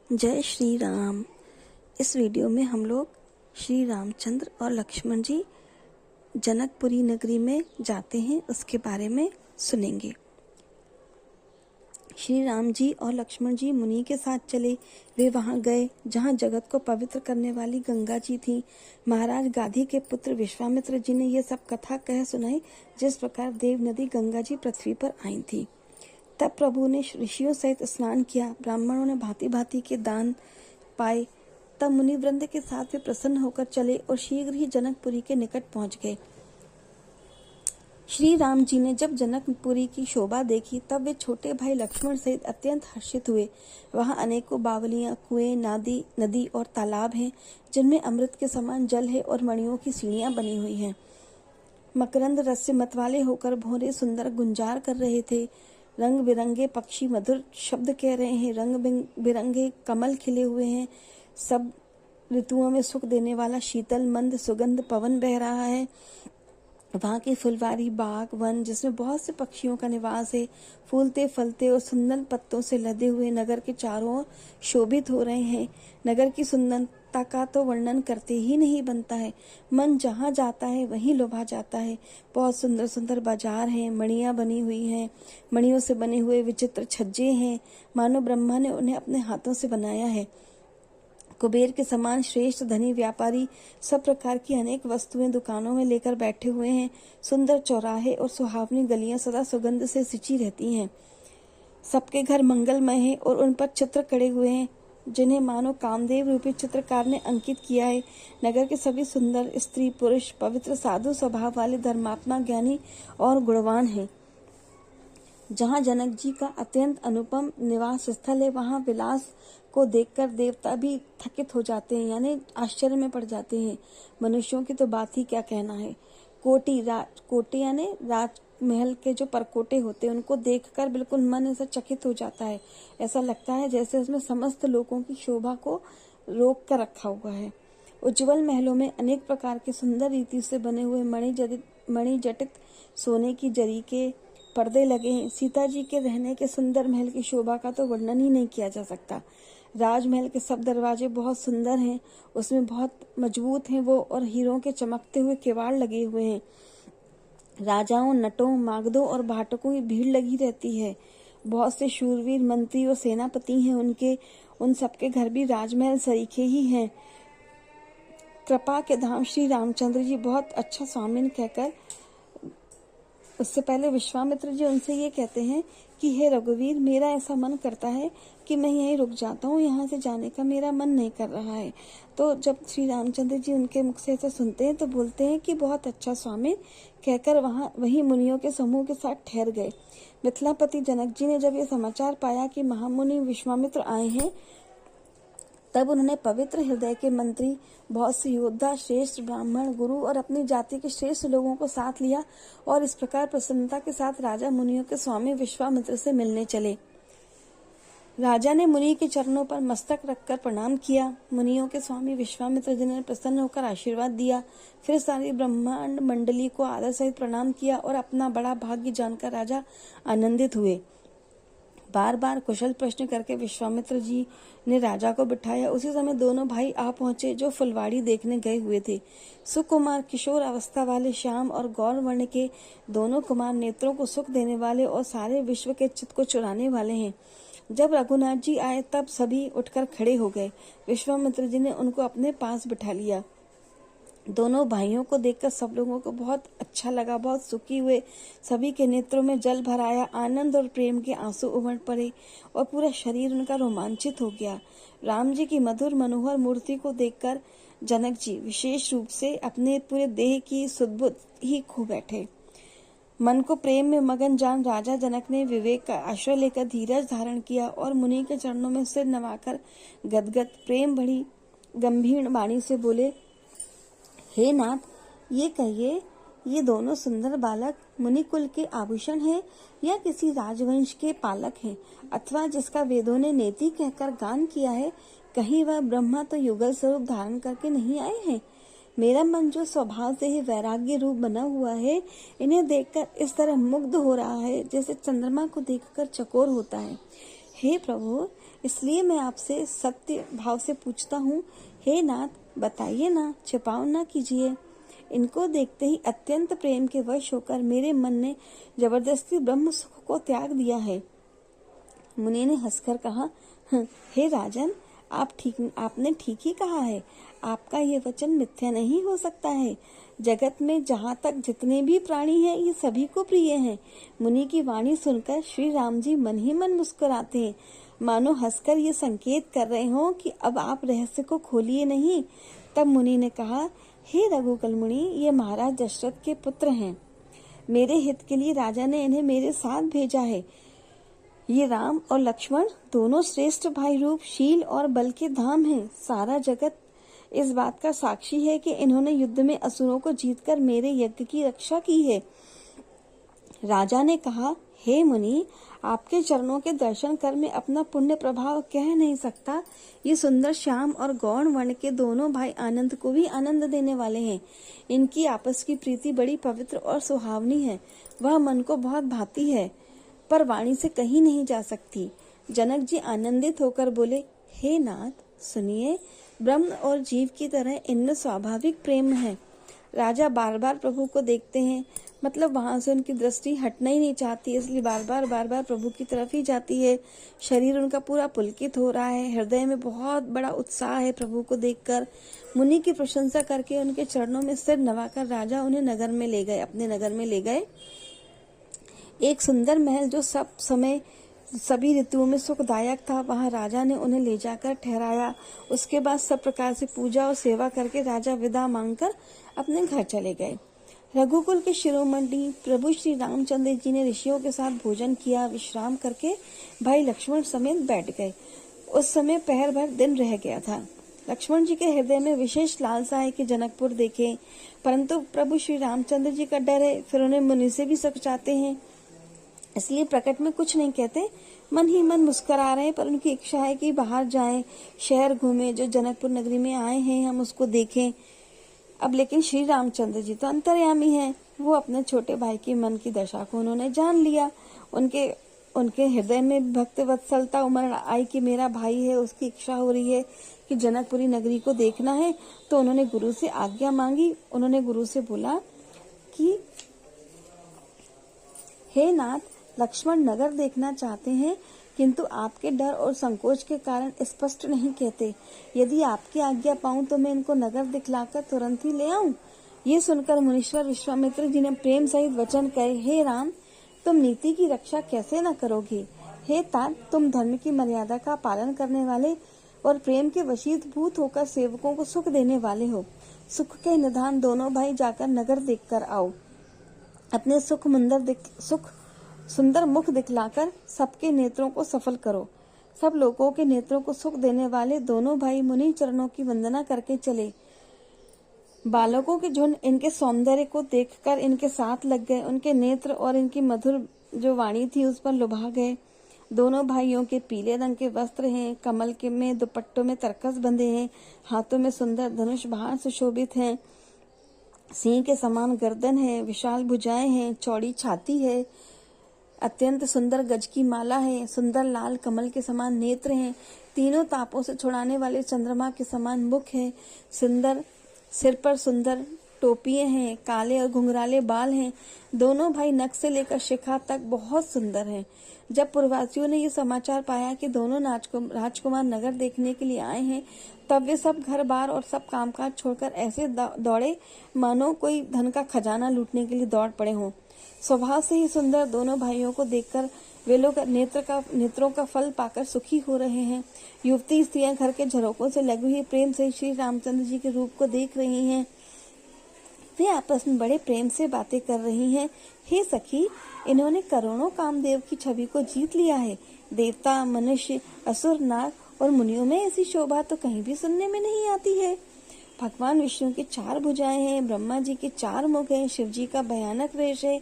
जय श्री राम। इस वीडियो में हम लोग श्री रामचंद्र और लक्ष्मण जी जनकपुरी नगरी में जाते हैं, उसके बारे में सुनेंगे। श्री राम जी और लक्ष्मण जी मुनि के साथ चले। वे वहां गए जहां जगत को पवित्र करने वाली गंगा जी थी। महाराज गाधी के पुत्र विश्वामित्र जी ने ये सब कथा कह सुनाई, जिस प्रकार देव नदी गंगा जी पृथ्वी पर आई थी। तब प्रभु ने ऋषियों सहित स्नान किया। ब्राह्मणों ने भांति भांति के दान पाए। तब मुनि वृंद के साथ वे प्रसन्न होकर चले और शीघ्र ही जनकपुरी के निकट पहुंच गए। श्री राम जी ने जब जनकपुरी की शोभा देखी, तब वे छोटे भाई लक्ष्मण सहित अत्यंत हर्षित हुए। वहां अनेकों बावलियां, कुएं, नदी और तालाब हैं, जिनमें अमृत के समान जल है और मणियों की सीढ़ियां बनी हुई हैं। मकरंद रस से मतवाले होकर भौरे सुंदर गुंजार कर रहे थे। रंग बिरंगे पक्षी मधुर शब्द कह रहे हैं। रंग बिरंगे कमल खिले हुए हैं। सब ऋतुओं में सुख देने वाला शीतल मंद सुगंध पवन बह रहा है। वहां की फुलवारी, बाग, वन, जिसमें बहुत से पक्षियों का निवास है, फूलते फलते और सुंदर पत्तों से लदे हुए नगर के चारों ओर शोभित हो रहे हैं। नगर की सुंदरता का तो वर्णन करते ही नहीं बनता है। मन जहाँ जाता है वहीं लुभा जाता है। बहुत सुंदर सुंदर बाजार हैं, मणियां बनी हुई हैं, मणियों से बने हुए विचित्र छज्जे हैं, मानो ब्रह्मा ने उन्हें अपने हाथों से बनाया है। कुबेर के समान श्रेष्ठ धनी व्यापारी सब प्रकार की अनेक वस्तुएं दुकानों में लेकर बैठे हुए हैं। सुंदर चौराहे और सुहावनी गलियां सदा सुगंध से सिंची रहती हैं। सबके घर मंगलमय हैं और उन पर चित्र कड़े हुए हैं, जिन्हें मानो कामदेव रूपी चित्रकार ने अंकित किया है। नगर के सभी सुंदर स्त्री पुरुष पवित्र साधु स्वभाव वाले धर्मात्मा, ज्ञानी और गुणवान हैं। जहाँ जनक जी का अत्यंत अनुपम निवास स्थल है, वहाँ विलास को देखकर देवता भी थकित हो जाते हैं, यानी आश्चर्य में पड़ जाते हैं। मनुष्यों की तो बात ही क्या कहना है। कोटी यानी राजमहल के जो परकोटे होते हैं, उनको देखकर बिल्कुल मन ऐसा चकित हो जाता है। ऐसा लगता है जैसे उसमें समस्त लोगों की शोभा को रोक कर रखा हुआ है। उज्जवल महलों में अनेक प्रकार के सुंदर रीति से बने हुए मणिजटित सोने की जरी के पर्दे लगे हैं। सीता जी के रहने के सुंदर महल की शोभा का तो वर्णन ही नहीं किया जा सकता। राजमहल के सब दरवाजे बहुत सुंदर हैं, उसमें बहुत मजबूत हैं वो, और हीरों के चमकते हुए किवाड़ लगे हुए हैं। राजाओं, नटों, मागधों और भाटकों की भीड़ लगी रहती है। बहुत से शूरवीर मंत्री और सेनापति हैं उन सबके घर भी राजमहल सरीखे ही हैं। कृपा के धाम श्री रामचंद्र जी बहुत अच्छा स्वामिन कहकर, उससे पहले विश्वामित्र जी उनसे ये कहते हैं कि हे रघुवीर, मेरा ऐसा मन करता है कि मैं यहीं रुक जाता हूँ, यहाँ से जाने का मेरा मन नहीं कर रहा है। तो जब श्री रामचंद्र जी उनके मुख से ऐसा सुनते हैं तो बोलते हैं कि बहुत अच्छा स्वामी कहकर वहीं मुनियों के समूह के साथ ठहर गए। मिथिलापति जनक जी ने जब ये समाचार पाया कि महामुनि विश्वामित्र आए हैं, तब उन्होंने पवित्र हृदय के मंत्री, बहुत से योद्धा, श्रेष्ठ ब्राह्मण, गुरु और अपनी जाति के श्रेष्ठ लोगों को साथ लिया और इस प्रकार प्रसन्नता के साथ राजा मुनियों के स्वामी विश्वामित्र से मिलने चले। राजा ने मुनि के चरणों पर मस्तक रखकर प्रणाम किया। मुनियों के स्वामी विश्वामित्र जी ने प्रसन्न होकर आशीर्वाद दिया। फिर सारी ब्रह्मांड मंडली को आदर सहित प्रणाम किया और अपना बड़ा भाग्य जानकर राजा आनंदित हुए। बार बार कुशल प्रश्न करके विश्वामित्र जी ने राजा को बिठाया। उसी समय दोनों भाई आ पहुंचे जो फुलवाड़ी देखने गए हुए थे। सुकुमार किशोर अवस्था वाले श्याम और गौर वर्ण के दोनों कुमार नेत्रों को सुख देने वाले और सारे विश्व के चित्त को चुराने वाले हैं। जब रघुनाथ जी आए तब सभी उठकर खड़े हो गए। विश्वामित्र जी ने उनको अपने पास बिठा लिया। दोनों भाइयों को देखकर सब लोगों को बहुत अच्छा लगा, बहुत सुखी हुए। सभी के नेत्रों में जल भर आया, आनंद और प्रेम के आंसू उमड़ पड़े और पूरा शरीर उनका रोमांचित हो गया। राम जी की मधुर मनोहर मूर्ति को देखकर जनक जी विशेष रूप से अपने पूरे देह की सुध-बुध ही खो बैठे। मन को प्रेम में मगन जान राजा जनक ने विवेक का आश्रय लेकर धीरज धारण किया और मुनि के चरणों में सिर नवाकर गदगद प्रेम भरी गंभीर वाणी से बोले, हे नाथ, ये कहिए, ये दोनों सुंदर बालक मुनिकुल के आभूषण हैं या किसी राजवंश के पालक हैं, अथवा जिसका वेदों ने नेति कहकर गान किया है, कहीं वह ब्रह्मा तो युगल स्वरूप धारण करके नहीं आए हैं। मेरा मन जो स्वभाव से ही वैराग्य रूप बना हुआ है, इन्हें देखकर इस तरह मुग्ध हो रहा है जैसे चंद्रमा को देखकर चकोर होता है। हे प्रभु, इसलिए मैं आपसे सत्य भाव से पूछता हूँ, हे नाथ, बताइए ना, छिपाओ ना कीजिए। इनको देखते ही अत्यंत प्रेम के वश होकर मेरे मन ने जबरदस्ती ब्रह्म सुख को त्याग दिया है। मुनि ने हंसकर कहा, हे राजन, आपने ठीक ही कहा है। आपका ये वचन मिथ्या नहीं हो सकता है। जगत में जहाँ तक जितने भी प्राणी हैं, ये सभी को प्रिय हैं। मुनि की वाणी सुनकर श्री राम जी मन ही मन मुस्कुराते हैं, मानो हंसकर ये संकेत कर रहे हो कि अब आप रहस्य को खोलिए नहीं। तब मुनि ने कहा, हे रघुकुल मुनि, ये महाराज दशरथ के पुत्र हैं। मेरे हित के लिए राजा ने इन्हें मेरे साथ भेजा है। ये राम और लक्ष्मण दोनों श्रेष्ठ भाई रूप, शील और बल के धाम हैं। सारा जगत इस बात का साक्षी है कि इन्होंने युद्ध में असुरों को जीतकर मेरे यज्ञ की रक्षा की है। राजा ने कहा, हे मुनि, आपके चरणों के दर्शन कर मैं अपना पुण्य प्रभाव कह नहीं सकता। ये सुंदर श्याम और गौण वर्ण के दोनों भाई आनंद को भी आनंद देने वाले हैं। इनकी आपस की प्रीति बड़ी पवित्र और सुहावनी है। वह मन को बहुत भाती है, पर वाणी से कहीं नहीं जा सकती। जनक जी आनंदित होकर बोले, हे नाथ, सुनिए, ब्रह्म और जीव की तरह इनमें स्वाभाविक प्रेम है। राजा बार बार प्रभु को देखते हैं, मतलब वहां से उनकी दृष्टि हटना ही नहीं चाहती, इसलिए बार बार प्रभु की तरफ ही जाती है। शरीर उनका पूरा पुलकित हो रहा है, हृदय में बहुत बड़ा उत्साह है प्रभु को देखकर। मुनि की प्रशंसा करके उनके चरणों में सिर नवाकर राजा उन्हें नगर में ले गए, अपने नगर में ले गए। एक सुंदर महल जो सब समय सभी ऋतुओं में सुखदायक था, वहां राजा ने उन्हें ले जाकर ठहराया। उसके बाद सब प्रकार से पूजा और सेवा करके राजा विदा मांगकर अपने घर चले गए। रघुकुल के शिरोमणि प्रभु श्री रामचंद्र जी ने ऋषियों के साथ भोजन किया। विश्राम करके भाई लक्ष्मण समेत बैठ गए। उस समय पहर भर दिन रह गया था। लक्ष्मण जी के हृदय में विशेष लालसा है कि जनकपुर देखें, परंतु प्रभु श्री रामचंद्र जी का डर है, फिर उन्हें मुनि से भी सक चाहते हैं, इसलिए प्रकट में कुछ नहीं कहते, मन ही मन मुस्कुरा रहे हैं। पर उनकी इच्छा है कि बाहर जाएं, शहर घूमें, जो जनकपुर नगरी में आए हैं हम उसको देखें। अब लेकिन श्री रामचंद्र जी तो अंतर्यामी हैं, वो अपने छोटे भाई की मन की दशा को उन्होंने जान लिया। उनके हृदय में भक्त वत्सलता उमड़ आई कि मेरा भाई है, उसकी इच्छा हो रही है कि जनकपुरी नगरी को देखना है। तो उन्होंने गुरु से आज्ञा मांगी। उन्होंने गुरु से बोला कि हे नाथ, लक्ष्मण नगर देखना चाहते हैं, किंतु आपके डर और संकोच के कारण स्पष्ट नहीं कहते। यदि आपकी आज्ञा पाऊं तो मैं इनको नगर दिखलाकर तुरंत ही ले आऊं। ये सुनकर मुनीश्वर विश्वामित्र जी ने प्रेम सहित वचन कहे, हे राम, तुम नीति की रक्षा कैसे न करोगे। हे तात, तुम धर्म की मर्यादा का पालन करने वाले और प्रेम के वशीभूत होकर सेवकों को सुख देने वाले हो। सुख के निधान दोनों भाई जाकर नगर देख कर आओ। अपने सुंदर मुख दिखलाकर सबके नेत्रों को सफल करो। सब लोगों के नेत्रों को सुख देने वाले दोनों भाई मुनि चरणों की वंदना करके चले। बालकों के झुंड इनके सौंदर्य को देखकर इनके साथ लग गए। उनके नेत्र और इनकी मधुर जो वाणी थी उस पर लुभा गए। दोनों भाइयों के पीले रंग के वस्त्र हैं, कमल के में दुपट्टों में तरकस बंधे हैं, हाथों में सुंदर धनुष बाण सुशोभित हैं, सिंह के समान गर्दन है, विशाल भुजाएं हैं, चौड़ी छाती है, अत्यंत सुंदर गज की माला है, सुंदर लाल कमल के समान नेत्र हैं, तीनों तापों से छुड़ाने वाले चंद्रमा के समान मुख है, सुंदर सिर पर सुंदर टोपियां हैं, काले और घुंघराले बाल हैं। दोनों भाई नख से लेकर शिखा तक बहुत सुंदर हैं। जब पूर्ववासियों ने ये समाचार पाया कि दोनों राजकुमार नगर देखने के लिए आए हैं, तब वे सब घर बार और सब कामकाज छोड़कर ऐसे दौड़े मानो कोई धन का खजाना लूटने के लिए दौड़ पड़े हों। स्वभाव से ही सुंदर दोनों भाइयों को देखकर वे लोग नेत्रों का फल पाकर सुखी हो रहे हैं। युवती स्त्रियां घर के झरोकों से लगी हुई प्रेम से श्री रामचंद्र जी के रूप को देख रही हैं। वे आपस में बड़े प्रेम से बातें कर रही हैं। हे सखी, इन्होंने करोड़ों कामदेव की छवि को जीत लिया है। देवता, मनुष्य, असुर, नाग और मुनियों में ऐसी शोभा तो कहीं भी सुनने में नहीं आती है। भगवान विष्णु की 4 भुजाएं हैं, ब्रह्मा जी के 4 मुख हैं, शिव जी का भयानक वेश है,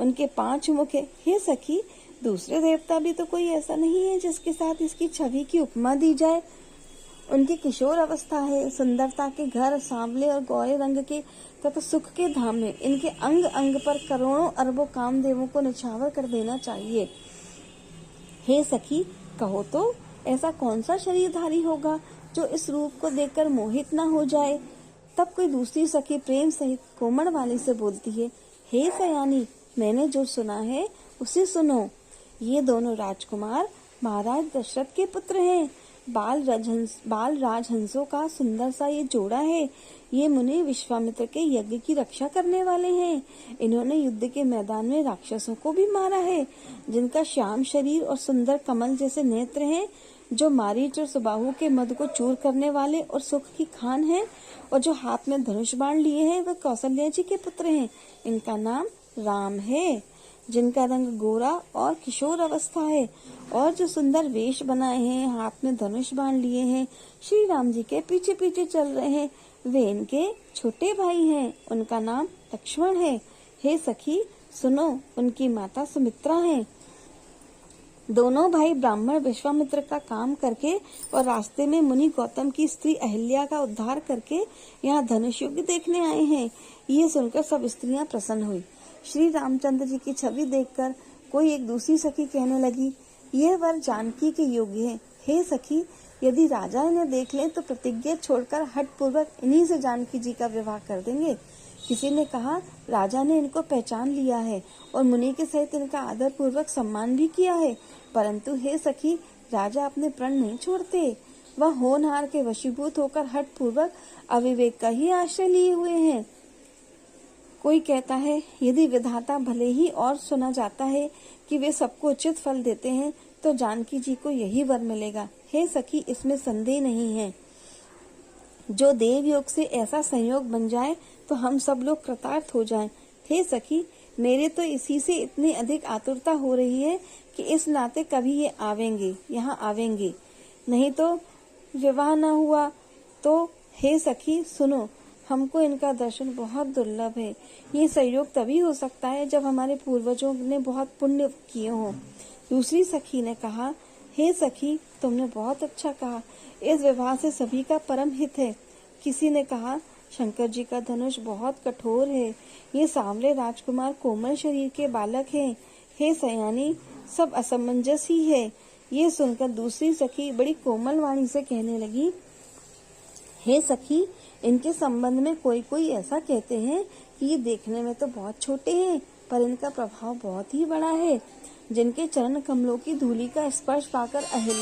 उनके 5 मुख है। हे सखी, दूसरे देवता भी तो कोई ऐसा नहीं है जिसके साथ इसकी छवि की उपमा दी जाए। उनकी किशोर अवस्था है, सुंदरता के घर, सांवले और गौरे रंग के तथा सुख के धाम में इनके अंग अंग पर करोड़ों अरबों कामदेवों को निछावर कर देना चाहिए। हे सखी, कहो तो ऐसा कौन सा शरीरधारी होगा जो इस रूप को देखकर मोहित न हो जाए। तब कोई दूसरी सखी प्रेम सहित कोमल वाणी से बोलती है, हे सयानी, मैंने जो सुना है उसे सुनो। ये दोनों राजकुमार महाराज दशरथ के पुत्र हैं। बाल राजहंसों का सुंदर सा ये जोड़ा है। ये मुनि विश्वामित्र के यज्ञ की रक्षा करने वाले हैं। इन्होंने युद्ध के मैदान में राक्षसों को भी मारा है। जिनका श्याम शरीर और सुंदर कमल जैसे नेत्र हैं, जो मारीच और सुबाहु के मधु को चूर करने वाले और सुख की खान हैं, और जो हाथ में धनुष बाण लिए हैं, वह कौशल्या जी के पुत्र हैं। इनका नाम राम है। जिनका रंग गोरा और किशोर अवस्था है, और जो सुंदर वेश बनाए हैं, हाथ में धनुष बाण लिए हैं, श्री राम जी के पीछे पीछे चल रहे हैं, वे इनके छोटे भाई हैं। उनका नाम लक्ष्मण है। हे सखी सुनो, उनकी माता सुमित्रा है। दोनों भाई ब्राह्मण विश्वामित्र का काम करके और रास्ते में मुनि गौतम की स्त्री अहिल्या का उद्धार करके यहाँ धनुष युद्ध देखने आए हैं। ये सुनकर सब स्त्रियां प्रसन्न हुई। श्री रामचंद्र जी की छवि देखकर कोई एक दूसरी सखी कहने लगी, यह वर जानकी के योग्य है। हे सखी, यदि राजा इन्हें देख लें तो प्रतिज्ञा छोड़कर हठ पूर्वक इन्हीं से जानकी जी का विवाह कर देंगे। किसी ने कहा, राजा ने इनको पहचान लिया है और मुनि के सहित इनका आदर पूर्वक सम्मान भी किया है, परंतु हे सखी, राजा अपने प्रण नहीं छोड़ते। वह होनहार के वशीभूत होकर हठ पूर्वक अविवेक का ही आश्रय लिए हुए हैं। कोई कहता है, यदि विधाता भले ही और सुना जाता है कि वे सबको उचित फल देते हैं, तो जानकी जी को यही वर मिलेगा। हे सखी, इसमें संदेह नहीं है। जो देव योग से ऐसा संयोग बन जाए तो हम सब लोग कृतार्थ हो जाएं। हे सखी, मेरे तो इसी से इतनी अधिक आतुरता हो रही है कि इस नाते कभी ये यहाँ आवेंगे। नहीं तो विवाह न हुआ तो हे सखी सुनो, हमको इनका दर्शन बहुत दुर्लभ है। ये संयोग तभी हो सकता है जब हमारे पूर्वजों ने बहुत पुण्य किए हों। दूसरी सखी ने कहा, हे सखी, तुमने बहुत अच्छा कहा। इस विवाह से सभी का परम हित है। किसी ने कहा, शंकर जी का धनुष बहुत कठोर है। ये सांवले राजकुमार कोमल शरीर के बालक हैं। हे सयानी, सब असमंजस ही है। ये सुनकर दूसरी सखी बड़ी कोमल वाणी से कहने लगी, हे सखी, इनके संबंध में कोई ऐसा कहते हैं कि ये देखने में तो बहुत छोटे हैं, पर इनका प्रभाव बहुत ही बड़ा है। जिनके चरण कमलों की धूलि का स्पर्श पाकर अहिल्या